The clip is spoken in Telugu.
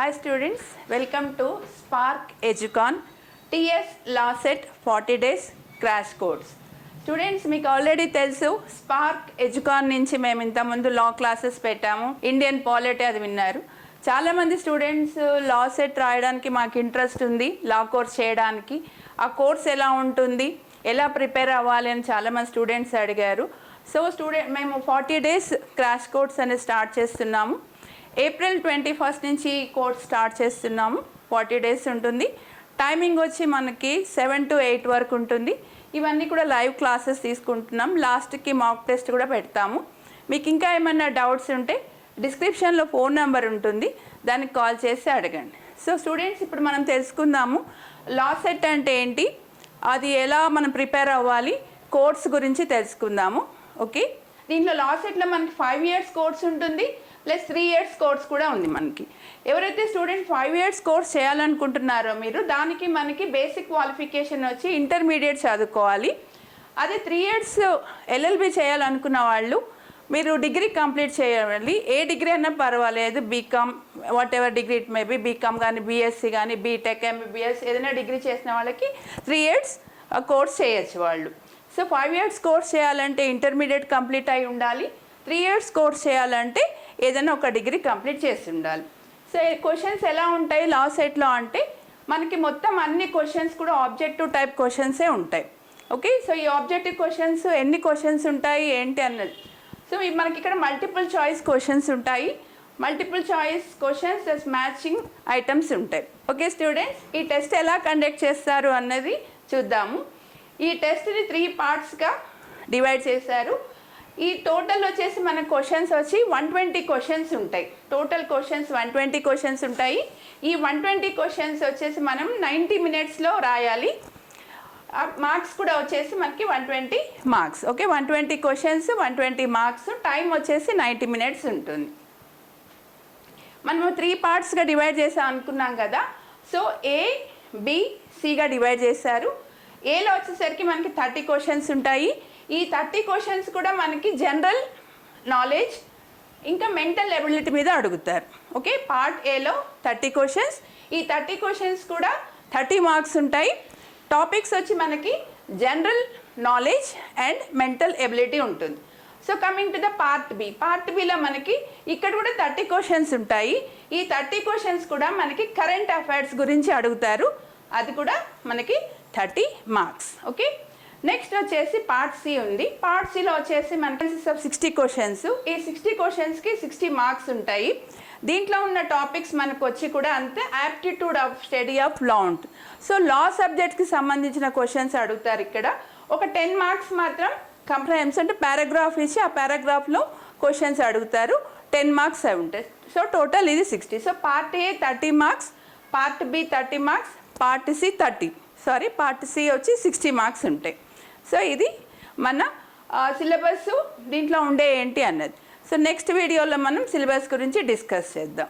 Hi students, welcome to Spark Educon TS Law Set 40 Days Crash Course. Students మీకు ఆల్రెడీ తెలుసు స్పార్క్ ఎడ్యుకాన్ నుంచి మేము ఇంతకుముందు లా క్లాసెస్ పెట్టాము. ఇండియన్ పాలిటీ అది విన్నారు. చాలామంది స్టూడెంట్స్ లా సెట్ రాయడానికి మాకు ఇంట్రెస్ట్ ఉంది, లా కోర్స్ చేయడానికి. ఆ కోర్స్ ఎలా ఉంటుంది, ఎలా ప్రిపేర్ అవ్వాలి అని చాలామంది స్టూడెంట్స్ అడిగారు. సో మేము 40 డేస్ క్రాష్ కోర్స్ అనేది స్టార్ట్ చేస్తున్నాము. April 21 నుంచి కోర్స్ స్టార్ట్ చేస్తున్నాము. 40 డేస్ ఉంటుంది. టైమింగ్ వచ్చి మనకి 7 to 8 వరకు ఉంటుంది. ఇవన్నీ కూడా లైవ్ క్లాసెస్ తీసుకుంటున్నాం. లాస్ట్కి మాక్ టెస్ట్ కూడా పెడతాము. మీకు ఇంకా ఏమైనా డౌట్స్ ఉంటే డిస్క్రిప్షన్లో ఫోన్ నెంబర్ ఉంటుంది, దానికి కాల్ చేసి అడగండి. సో స్టూడెంట్స్, ఇప్పుడు మనం తెలుసుకుందాము లా సెట్ అంటే ఏంటి, అది ఎలా మనం ప్రిపేర్ అవ్వాలి, కోర్స్ గురించి తెలుసుకుందాము. ఓకే, దీంట్లో లా సెట్లో మనకి 5 years కోర్స్ ఉంటుంది, ప్లస్ 3 years కోర్స్ కూడా ఉంది. మనకి ఎవరైతే స్టూడెంట్ 5 years కోర్స్ చేయాలనుకుంటున్నారో మీరు, దానికి మనకి బేసిక్ క్వాలిఫికేషన్ వచ్చి ఇంటర్మీడియట్ చదువుకోవాలి. అదే 3 years LLB చేయాలనుకున్న వాళ్ళు మీరు డిగ్రీ కంప్లీట్ చేయాలి. ఏ డిగ్రీ అయినా పర్వాలేదు, BCom whatever degree it may be, BCom కానీ బీఎస్సీ కానీ బీటెక్ ఎంబీబీఎస్ ఏదైనా డిగ్రీ చేసిన వాళ్ళకి 3 years కోర్స్ చేయొచ్చు వాళ్ళు. సో 5 years కోర్స్ చేయాలంటే ఇంటర్మీడియట్ కంప్లీట్ అయి ఉండాలి. 3 years కోర్స్ చేయాలంటే ఏదైనా ఒక డిగ్రీ కంప్లీట్ చేసి ఉండాలి. సో క్వశ్చన్స్ ఎలా ఉంటాయి లా సెట్లో అంటే, మనకి మొత్తం అన్ని క్వశ్చన్స్ కూడా ఆబ్జెక్టివ్ టైప్ క్వశ్చన్సే ఉంటాయి. ఓకే, సో ఈ ఆబ్జెక్టివ్ క్వశ్చన్స్ ఎన్ని క్వశ్చన్స్ ఉంటాయి ఏంటి అన్నది. సో మనకి ఇక్కడ మల్టిపుల్ చాయిస్ క్వశ్చన్స్ ఉంటాయి. Multiple choice questions plus matching items ఉంటాయి. ఓకే స్టూడెంట్స్, ఈ టెస్ట్ ఎలా కండక్ట్ చేస్తారు అన్నది చూద్దాము. ఈ టెస్ట్ని 3 partsగా డివైడ్ చేశారు. ఈ టోటల్ వచ్చేసి మన క్వశ్చన్స్ వచ్చి 120 క్వశ్చన్స్ ఉంటాయి. టోటల్ క్వశ్చన్స్ 120 క్వశ్చన్స్ ఉంటాయి. ఈ 120 క్వశ్చన్స్ వచ్చేసి మనం 90 minutesలో రాయాలి. మార్క్స్ కూడా వచ్చేసి మనకి 120 marks. Okay, 120 questions 120 marks. Time వచ్చేసి 90 minutes ఉంటుంది. మనము 3 partsగా డివైడ్ చేసాం అనుకున్నాం కదా. సో A, B, Cగా డివైడ్ చేశారు. ఏలో వచ్చేసరికి మనకి 30 క్వశ్చన్స్ ఉంటాయి. ఈ 30 క్వశ్చన్స్ కూడా మనకి జనరల్ నాలెడ్జ్ ఇంకా మెంటల్ ఎబిలిటీ మీద అడుగుతారు. ఓకే, పార్ట్ ఏలో 30 క్వశ్చన్స్. ఈ 30 క్వశ్చన్స్ కూడా 30 మార్క్స్ ఉంటాయి. టాపిక్స్ వచ్చి మనకి general knowledge and mental ability ఉంటుంది. So coming to the part B. Part బిలో మనకి ఇక్కడ కూడా 30 క్వశ్చన్స్ ఉంటాయి. ఈ 30 క్వశ్చన్స్ కూడా మనకి కరెంట్ అఫైర్స్ గురించి అడుగుతారు. అది కూడా మనకి 30 మార్క్స్. ఓకే, నెక్స్ట్ వచ్చేసి పార్ట్ సి ఉంది. పార్ట్ సిలో వచ్చేసి మనకి 60 క్వశ్చన్స్. ఈ 60 క్వశ్చన్స్కి 60 మార్క్స్ ఉంటాయి. దీంట్లో ఉన్న టాపిక్స్ మనకు వచ్చి కూడా అంతే aptitude of study of law ఉంటుంది. సో లా సబ్జెక్ట్కి సంబంధించిన క్వశ్చన్స్ అడుగుతారు. ఇక్కడ ఒక 10 మార్క్స్ మాత్రం కంప్రహెన్షన్ అంటే పారాగ్రాఫ్ ఇచ్చి ఆ పారాగ్రాఫ్లో క్వశ్చన్స్ అడుగుతారు. 10 మార్క్స్ అవి ఉంటాయి. సో టోటల్ ఇది 60. So part A 30 marks, part B 30 marks, part C part C వచ్చి 60 మార్క్స్ ఉంటాయి. సో ఇది మన సిలబస్, దీంట్లో ఉండే ఏంటి అన్నది. సో నెక్స్ట్ వీడియోలో మనం సిలబస్ గురించి డిస్కస్ చేద్దాం.